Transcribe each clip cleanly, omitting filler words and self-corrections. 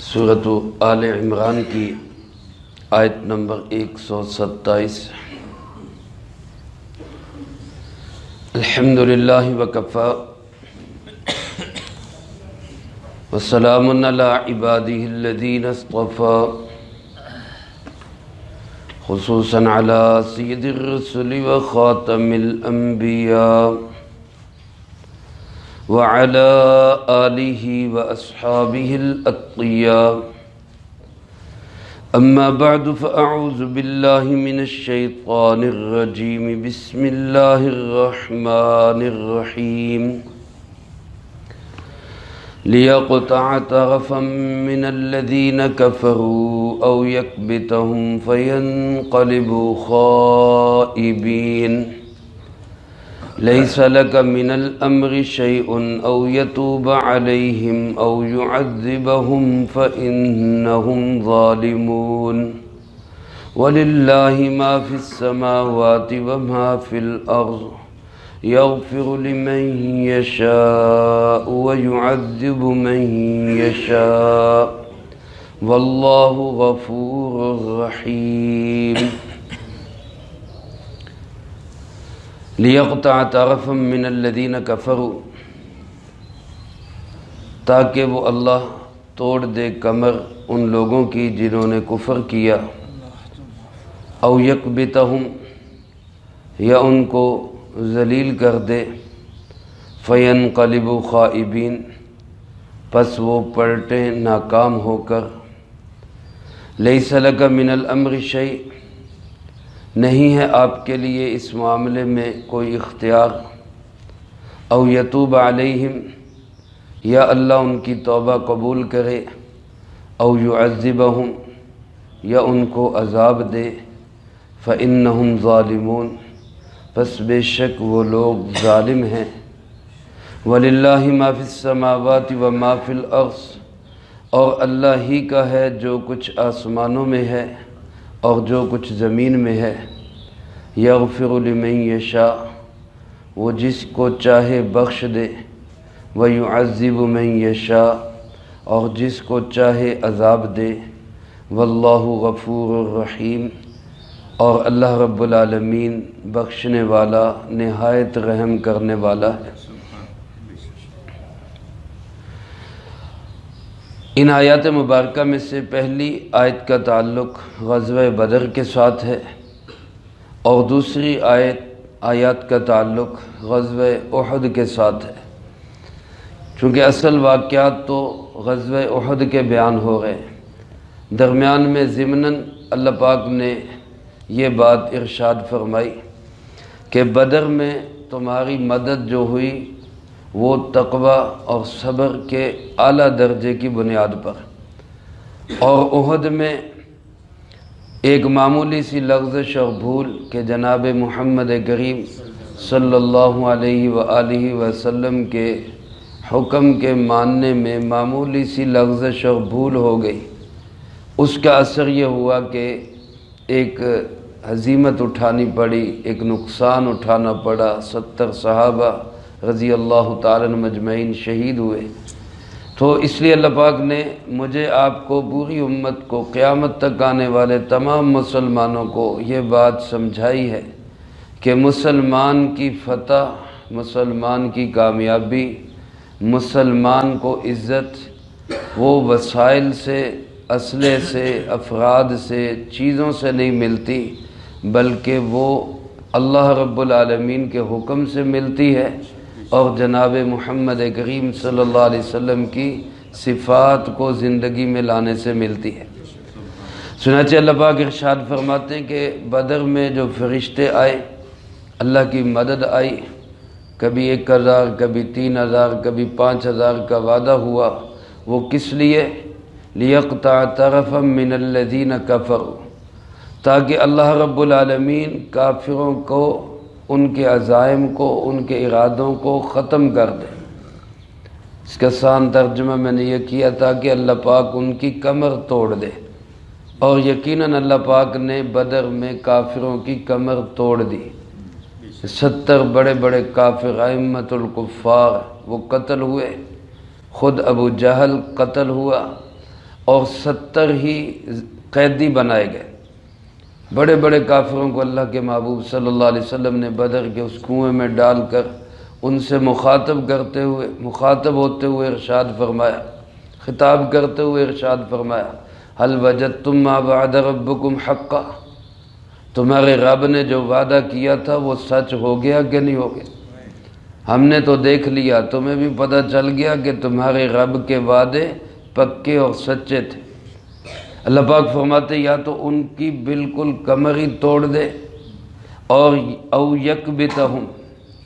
سورۃ آل عمران کی آیت نمبر 127۔ الحمدللہ وکفی وسلام علی عبادہ الذین اصطفی، خصوصاً علی سید الرسل وخاتم الانبیاء وعلى آلہ واصحابہ الاتقیاء۔ اما بعد فاعوذ باللہ من الشیطان الرجیم، بسم اللہ الرحمن الرحیم۔ لیقطع طرفا من الذین کفروا او یکبتہم فینقلبوا خائبین، لیس لک من الامر شیء او یتوب علیہم او یعذبہم فإنہم ظالمون، وللہ ما فی السماوات وما فی الارض، یغفر لمن یشاء ویعذب من یشاء، واللہ غفور رحیم۔ لیقطع طرفا من الذین کفروا، تاکہ وہ اللہ توڑ دے کمر ان لوگوں کی جنہوں نے کفر کیا، او یکبتہم، یا ان کو ذلیل کر دے، فینقلبوا خائبین، پس وہ پلٹیں ناکام ہو کر۔ لیس لک من الامر شیء، نہیں ہے آپ کے لیے اس معاملے میں کوئی اختیار، او یتوب علیہم، یا اللہ ان کی توبہ قبول کرے، او یعذبہم، یا ان کو عذاب دے، فإنہم ظالمون، پس بے شک وہ لوگ ظالم ہیں۔ وللہ ما فی السماوات وما فی الارض، اور اللہ ہی کا ہے جو کچھ آسمانوں میں ہے اور جو کچھ زمین میں ہے۔ یغفر لمن یشاء، وہ جس کو چاہے بخش دے، ویعذب من یشاء، اور جس کو چاہے عذاب دے، واللہ غفور الرحیم، اور اللہ رب العالمین بخشنے والا نہایت رحم کرنے والا ہے۔ ان آیات مبارکہ میں سے پہلی آیت کا تعلق غزوہ بدر کے ساتھ ہے، اور دوسری آیات کا تعلق غزوہ احد کے ساتھ ہے۔ چونکہ اصل واقعات تو غزوہ احد کے بیان ہو گئے، درمیان میں ضمناً اللہ پاک نے یہ بات ارشاد فرمائی کہ بدر میں تمہاری مدد جو ہوئی وہ تقوی اور صبر کے اعلیٰ درجے کی بنیاد پر، اور احد میں ایک معمولی سی لغزش اور بھول کہ جناب محمد کریم صلی اللہ علیہ وآلہ وسلم کے حکم کے ماننے میں معمولی سی لغزش اور بھول ہو گئی، اس کا اثر یہ ہوا کہ ایک ہزیمت اٹھانی پڑی، ایک نقصان اٹھانا پڑا، 70 صحابہ رضی اللہ تعالیٰ مجمعین شہید ہوئے۔ تو اس لیے اللہ پاک نے مجھے آپ کو پوری امت کو قیامت تک آنے والے تمام مسلمانوں کو یہ بات سمجھائی ہے کہ مسلمان کی فتح، مسلمان کی کامیابی، مسلمان کو عزت وہ وسائل سے، اسلحے سے، افراد سے، چیزوں سے نہیں ملتی، بلکہ وہ اللہ رب العالمین کے حکم سے ملتی ہے اور جناب محمد کریم صلی اللہ علیہ وسلم کی صفات کو زندگی میں لانے سے ملتی ہے۔ چنانچہ اللہ پاک ارشاد فرماتے ہیں کہ بدر میں جو فرشتے آئے، اللہ کی مدد آئی، کبھی 1000، کبھی 3000، کبھی 5000 کا وعدہ ہوا، وہ کس لیے؟ لیقطع طرفا من الذین کفروا، تاکہ اللہ رب العالمین کافروں کو، ان کے عزائم کو، ان کے ارادوں کو ختم کر دے۔ اس کا آسان ترجمہ میں نے یہ کیا تھا کہ اللہ پاک ان کی کمر توڑ دے، اور یقیناً اللہ پاک نے بدر میں کافروں کی کمر توڑ دی۔ 70 بڑے بڑے کافر ائمۃ الکفار وہ قتل ہوئے، خود ابو جہل قتل ہوا، اور 70 ہی قیدی بنائے گئے۔ بڑے بڑے کافروں کو اللہ کے محبوب صلی اللہ علیہ وسلم نے بدر کے اس کنویں میں ڈال کر ان سے مخاطب ہوتے ہوئے ارشاد فرمایا، خطاب کرتے ہوئے ارشاد فرمایا، هل وجدتم ما وعد ربکم حقا، تمہارے رب نے جو وعدہ کیا تھا وہ سچ ہو گیا کہ نہیں ہو گیا؟ ہم نے تو دیکھ لیا، تمہیں بھی پتہ چل گیا کہ تمہارے رب کے وعدے پکے اور سچے تھے۔ اللہ پاک فرماتے یا تو ان کی بالکل کمر ہی توڑ دے اور او یکبتہم،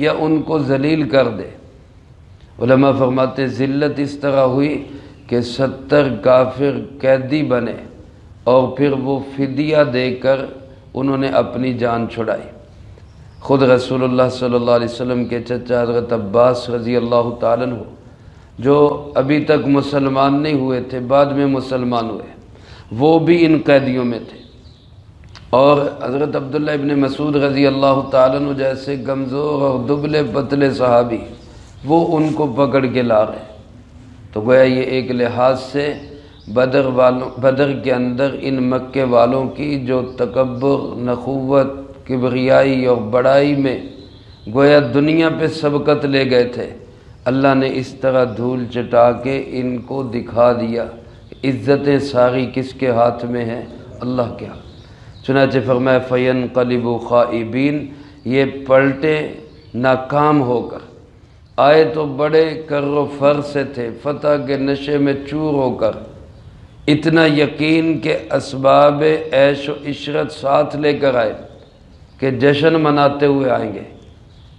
یا ان کو ذلیل کر دے۔ علماء فرماتے ذلت اس طرح ہوئی کہ 70 کافر قیدی بنے اور پھر وہ فدیہ دے کر انہوں نے اپنی جان چھڑائی۔ خود رسول اللہ صلی اللہ علیہ وسلم کے چچا حضرت عباس رضی اللہ تعالیٰ عنہ جو ابھی تک مسلمان نہیں ہوئے تھے، بعد میں مسلمان ہوئے، وہ بھی ان قیدیوں میں تھے۔ اور حضرت عبداللہ ابن مسعود رضی اللہ تعالیٰ عنہ جیسے کمزور اور دبلے پتلے صحابی، وہ ان کو پکڑ کے لا گئے۔ تو گویا یہ ایک لحاظ سے بدر کے اندر ان مکے والوں کی جو تکبر، نخوت، کبریائی اور بڑائی میں گویا دنیا پہ سبقت لے گئے تھے، اللہ نے اس طرح دھول چٹا کے ان کو دکھا دیا عزتیں ساری کس کے ہاتھ میں ہیں؟ اللہ کے ہاتھ۔ چنانچہ فرمایا فَيَنْقَلِبُوا خَائِبِينَ، یہ پلٹے ناکام ہو کر آئے تو بڑے کر و فر سے تھے، فتح کے نشے میں چور ہو کر، اتنا یقین کہ اسباب عیش و عشرت ساتھ لے کر آئے کہ جشن مناتے ہوئے آئیں گے،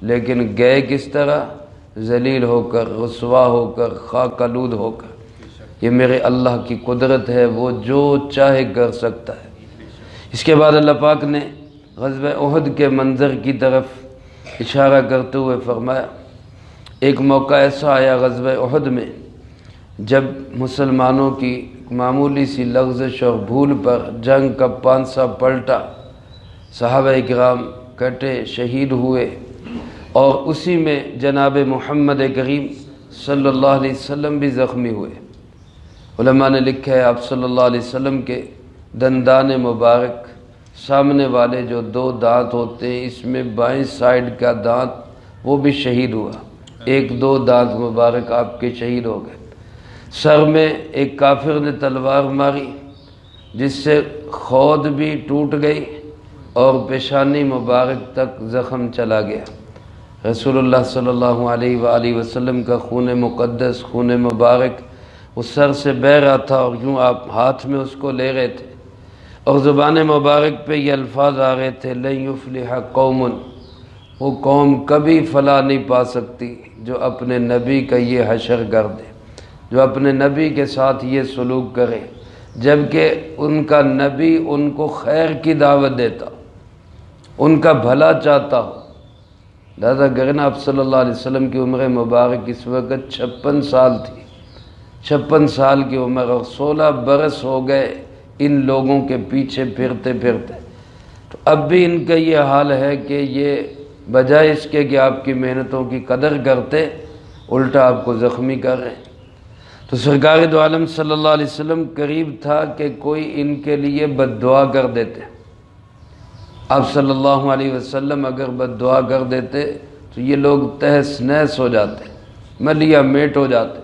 لیکن گئے کس طرح؟ ذلیل ہو کر، رسوا ہو کر، خاک آلود ہو کر۔ یہ میرے اللہ کی قدرت ہے، وہ جو چاہے کر سکتا ہے۔ اس کے بعد اللہ پاک نے غزوہ احد کے منظر کی طرف اشارہ کرتے ہوئے فرمایا، ایک موقع ایسا آیا غزوہ احد میں جب مسلمانوں کی معمولی سی لغزش اور بھول پر جنگ کا پانسا پلٹا، صحابہ کرام کٹے، شہید ہوئے، اور اسی میں جناب محمد کریم صلی اللہ علیہ وسلم بھی زخمی ہوئے۔ علماء نے لکھا ہے آپ صلی اللہ علیہ وسلم کے دندان مبارک سامنے والے جو 2 دانت ہوتے ہیں، اس میں بائیں سائیڈ کا دانت وہ بھی شہید ہوا، 1-2 دانت مبارک آپ کے شہید ہو گئے۔ سر میں ایک کافر نے تلوار ماری جس سے خود بھی ٹوٹ گئی اور پیشانی مبارک تک زخم چلا گیا۔ رسول اللہ صلی اللہ علیہ وآلہ وسلم کا خون مقدس، خون مبارک اس سر سے بہہ رہا تھا، اور یوں آپ ہاتھ میں اس کو لے رہے تھے، اور زبان مبارک پہ یہ الفاظ آ رہے تھے لن یفلح قوم، وہ قوم کبھی فلاح نہیں پا سکتی جو اپنے نبی کا یہ حشر کر دے، جو اپنے نبی کے ساتھ یہ سلوک کرے، جبکہ ان کا نبی ان کو خیر کی دعوت دیتا، ان کا بھلا چاہتا ہو۔ لہذا گرنا آپ صلی اللہ علیہ وسلم کی عمر مبارک اس وقت 56 سال تھی، 56 سال کی عمر، اور 16 برس ہو گئے ان لوگوں کے پیچھے پھرتے پھرتے۔ تو اب بھی ان کا یہ حال ہے کہ یہ بجائے اس کے کہ آپ کی محنتوں کی قدر کرتے، الٹا آپ کو زخمی کر رہے ہیں۔ تو سرکار دو عالم صلی اللہ علیہ وسلم قریب تھا کہ کوئی ان کے لیے بد دعا کر دیتے۔ آپ صلی اللہ علیہ وسلم اگر بد دعا کر دیتے تو یہ لوگ تہس نہس ہو جاتے، ملیا میٹ ہو جاتے۔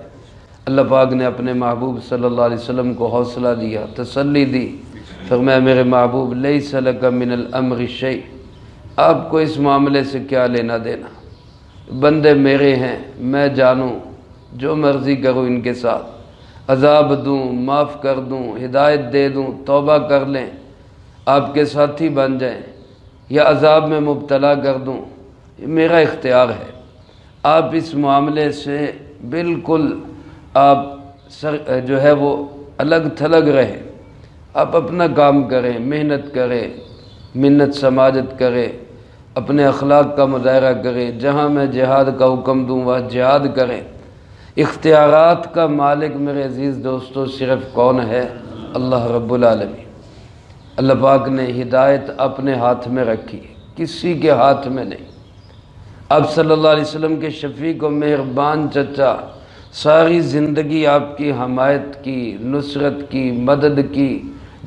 اللہ پاک نے اپنے محبوب صلی اللہ علیہ وسلم کو حوصلہ دیا، تسلی دی، فرمایا میرے محبوب لیس لک من الامر شیء، آپ کو اس معاملے سے کیا لینا دینا، بندے میرے ہیں، میں جانوں، جو مرضی کروں ان کے ساتھ، عذاب دوں، معاف کر دوں، ہدایت دے دوں، توبہ کر لیں، آپ کے ساتھی بن جائیں، یا عذاب میں مبتلا کر دوں، یہ میرا اختیار ہے۔ آپ اس معاملے سے بالکل آپ جو ہے وہ الگ تھلگ رہے، آپ اپنا کام کریں، محنت کریں، منت سماجت کریں، اپنے اخلاق کا مظاہرہ کریں، جہاں میں جہاد کا حکم دوں وہاں جہاد کریں۔ اختیارات کا مالک میرے عزیز دوستو صرف کون ہے؟ اللہ رب العالمین۔ اللہ پاک نے ہدایت اپنے ہاتھ میں رکھی، کسی کے ہاتھ میں نہیں۔ آپ صلی اللہ علیہ وسلم کے شفیق و مہربان چچا ساری زندگی آپ کی حمایت کی، نصرت کی، مدد کی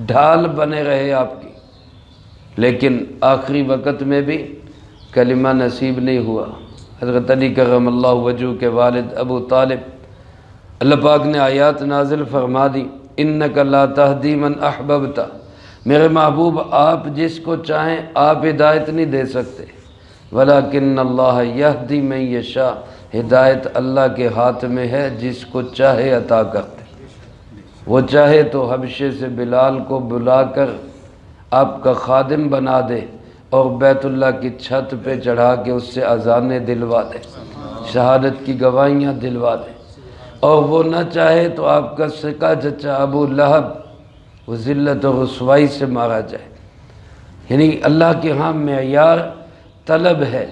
ڈھال بنے رہے آپ کی، لیکن آخری وقت میں بھی کلمہ نصیب نہیں ہوا۔ حضرت علی کرم اللہ وجہہ کے والد ابو طالب، اللہ پاک نے آیات نازل فرما دی، انک لا تہدی من احببت، میرے محبوب آپ جس کو چاہیں آپ ہدایت نہیں دے سکتے، ولیکن اللہ یہدی من یشاء، ہدایت اللہ کے ہاتھ میں ہے، جس کو چاہے عطا کرتے۔ وہ چاہے تو حبشے سے بلال کو بلا کر آپ کا خادم بنا دے اور بیت اللہ کی چھت پہ چڑھا کے اس سے اذانیں دلوا دے، شہادت کی گواہیاں دلوا دے، اور وہ نہ چاہے تو آپ کا سکا چچا ابو لہب وہ ذلت و رسوائی سے مارا جائے۔ یعنی اللہ کے ہاں معیار طلب ہے۔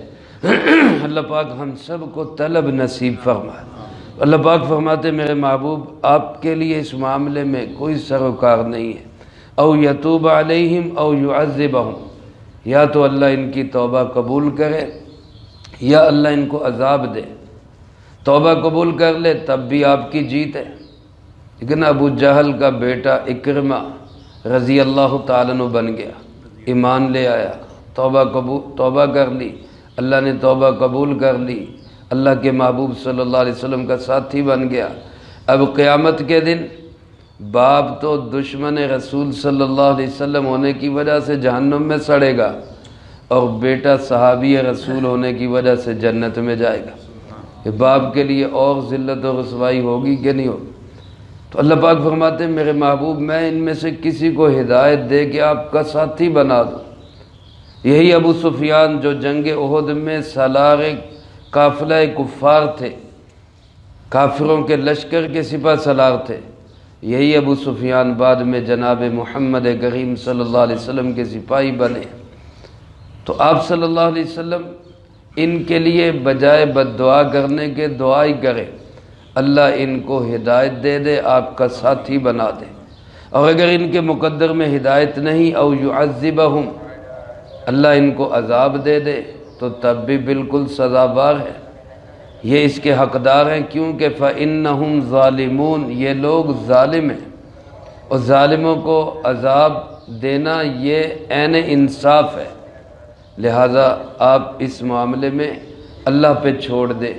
اللہ پاک ہم سب کو طلب نصیب فرمائے۔ اللہ پاک فرماتے میرے محبوب آپ کے لیے اس معاملے میں کوئی سروکار نہیں ہے، او یتوب علیہم او یعذبہم، یا تو اللہ ان کی توبہ قبول کرے یا اللہ ان کو عذاب دے۔ توبہ قبول کر لے تب بھی آپ کی جیت ہے، لیکن ابو جہل کا بیٹا اکرمہ رضی اللہ تعالیٰ عنہ بن گیا، ایمان لے آیا، توبہ کر لی، اللہ نے توبہ قبول کر لی، اللہ کے محبوب صلی اللہ علیہ وسلم کا ساتھی بن گیا۔ اب قیامت کے دن باپ تو دشمن رسول صلی اللہ علیہ وسلم ہونے کی وجہ سے جہنم میں سڑے گا، اور بیٹا صحابی رسول ہونے کی وجہ سے جنت میں جائے گا۔ یہ باپ کے لیے اور ذلت و رسوائی ہوگی کہ نہیں ہوگی؟ تو اللہ پاک فرماتے ہیں میرے محبوب میں ان میں سے کسی کو ہدایت دے کے آپ کا ساتھی بنا دوں۔ یہی ابو سفیان جو جنگ احد میں سالار قافلہ کفار تھے، کافروں کے لشکر کے سپہ سالار تھے، یہی ابو سفیان بعد میں جناب محمد کریم صلی اللہ علیہ وسلم کے سپاہی بنے۔ تو آپ صلی اللہ علیہ وسلم ان کے لیے بجائے بد دعا کرنے کے دعا ہی کرے، اللہ ان کو ہدایت دے دے، آپ کا ساتھی بنا دے، اور اگر ان کے مقدر میں ہدایت نہیں، او یعذبہم، اللہ ان کو عذاب دے دے، تو تب بھی بالکل سزاوار ہے، یہ اس کے حقدار ہیں، کیونکہ فَإِنَّهُمْ ظَالِمُونَ، یہ لوگ ظالم ہیں، اور ظالموں کو عذاب دینا یہ عین انصاف ہے۔ لہذا آپ اس معاملے میں اللہ پہ چھوڑ دیں،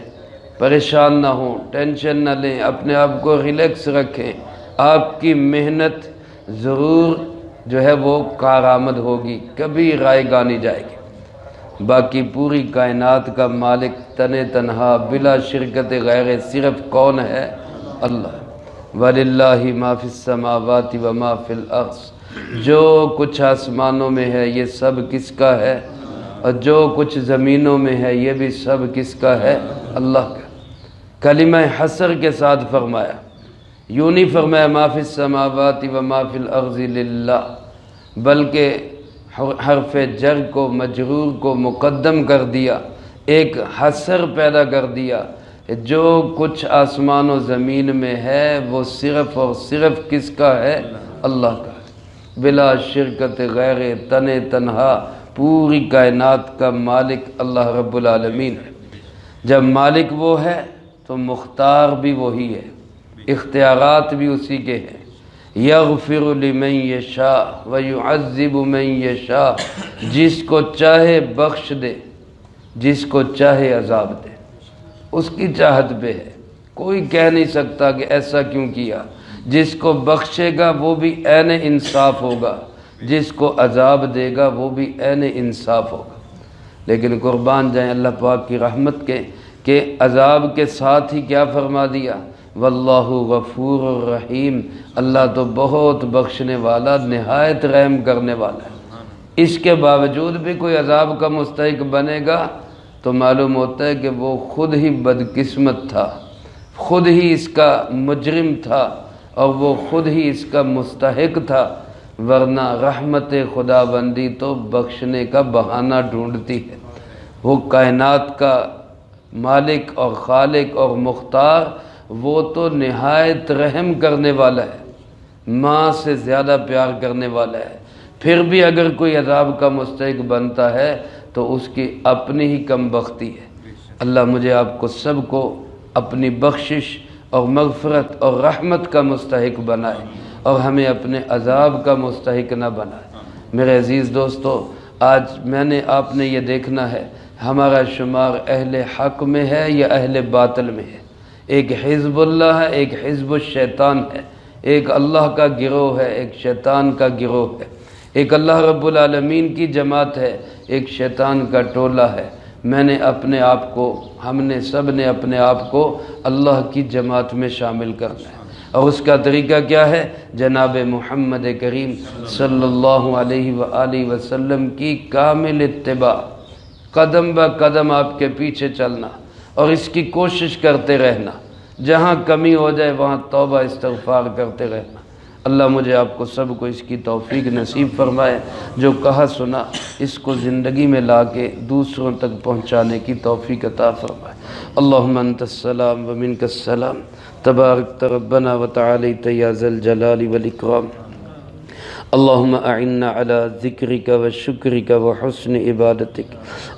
پریشان نہ ہوں، ٹینشن نہ لیں، اپنے آپ کو ریلیکس رکھیں، آپ کی محنت ضرور جو ہے وہ کارآمد ہوگی، کبھی رائے گا نہیں جائے گی۔ باقی پوری کائنات کا مالک تن تنہا بلا شرکت غیر صرف کون ہے؟ اللہ۔ وَلِلَّهِ مَا فِي السَّمَاوَاتِ وَمَا فِي الْأَرْضِ، جو کچھ آسمانوں میں ہے یہ سب کس کا ہے، اور جو کچھ زمینوں میں ہے یہ بھی سب کس کا ہے؟ اللہ کا۔ کلمہ حصر کے ساتھ فرمایا، یوں نہیں فرمایا ما فی السماوات وما فی الارض للہ، بلکہ حرف جر کو مجرور کو مقدم کر دیا، ایک حصر پیدا کر دیا، جو کچھ آسمان و زمین میں ہے وہ صرف اور صرف کس کا ہے؟ اللہ کا، بلا شرکت غیر، تن تنہا پوری کائنات کا مالک اللہ رب العالمین ہے۔ جب مالک وہ ہے تو مختار بھی وہی ہے، اختیارات بھی اسی کے ہیں۔ یغفر لمن یشاء ویعذب من یشاء، جس کو چاہے بخش دے، جس کو چاہے عذاب دے، اس کی چاہت پہ ہے، کوئی کہہ نہیں سکتا کہ ایسا کیوں کیا۔ جس کو بخشے گا وہ بھی عین انصاف ہوگا، جس کو عذاب دے گا وہ بھی عین انصاف ہوگا۔ لیکن قربان جائیں اللہ پاک کی رحمت کے کہ عذاب کے ساتھ ہی کیا فرما دیا؟ واللہ غفور الرحیم، اللہ تو بہت بخشنے والا، نہایت رحم کرنے والا ہے۔ اس کے باوجود بھی کوئی عذاب کا مستحق بنے گا تو معلوم ہوتا ہے کہ وہ خود ہی بدقسمت تھا، خود ہی اس کا مجرم تھا، اور وہ خود ہی اس کا مستحق تھا، ورنہ رحمت خدا بندی تو بخشنے کا بہانہ ڈھونڈتی ہے۔ وہ کائنات کا مالک اور خالق اور مختار، وہ تو نہایت رحم کرنے والا ہے، ماں سے زیادہ پیار کرنے والا ہے، پھر بھی اگر کوئی عذاب کا مستحق بنتا ہے تو اس کی اپنی ہی کم بختی ہے۔ اللہ مجھے آپ کو سب کو اپنی بخشش اور مغفرت اور رحمت کا مستحق بنائے اور ہمیں اپنے عذاب کا مستحق نہ بنائے۔ میرے عزیز دوستو، آج آپ نے یہ دیکھنا ہے ہمارا شمار اہل حق میں ہے یا اہل باطل میں ہے۔ ایک حزب اللہ ہے، ایک حزب الشیطان ہے، ایک اللہ کا گروہ ہے، ایک شیطان کا گروہ ہے، ایک اللہ رب العالمین کی جماعت ہے، ایک شیطان کا ٹولہ ہے۔ ہم نے سب نے اپنے آپ کو اللہ کی جماعت میں شامل کرنا ہے، اور اس کا طریقہ کیا ہے؟ جناب محمد کریم صلی اللہ علیہ وآلہ وسلم کی کامل اتباع، قدم با قدم آپ کے پیچھے چلنا اور اس کی کوشش کرتے رہنا، جہاں کمی ہو جائے وہاں توبہ استغفار کرتے رہنا۔ اللہ مجھے آپ کو سب کو اس کی توفیق نصیب فرمائے، جو کہا سنا اس کو زندگی میں لا کے دوسروں تک پہنچانے کی توفیق عطا فرمائے۔ اللہم انت السلام ومنک السلام، تبارک ربنا وتعالیت یا ذا الجلال والاکرام۔ اللہم اعنا علی ذکرک وشکرک وحسن عبادتک۔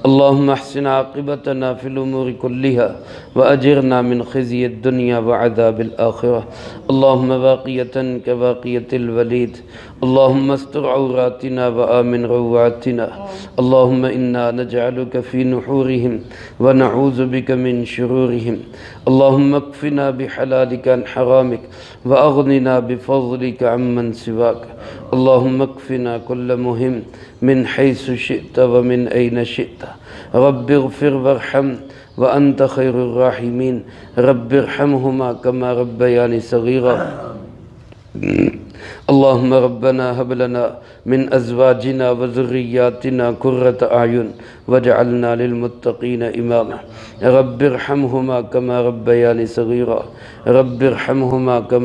اللہم احسن عاقبتنا فی الامور کلہا واجرنا من خزی الدنیا وعذاب الآخرہ۔ اللہم باقیتا کباقیت الولید، اللہم استر عوراتنا وآمن روعاتنا۔ اللہم انا نجعلک فی نحورہم ونعوذ بک من شرورہم۔ اللہم اکفنا بحلالک عن حرامک واغننا بفضلک عمن سواک۔ اللہم اکفنا کل مہم من حیث شئت ومن این شئت۔ رب اغفر وارحم وانت خیر الراحمین۔ رب ارحمہما کما ربیانی صغیرا۔ اللہم ربنا هب لنا من ازواجنا وذریاتنا قرۃ اعین واجعلنا للمتقین اماما۔ رب ارحمہما کما ربیانی صغیرا۔ رب ارحمہما کما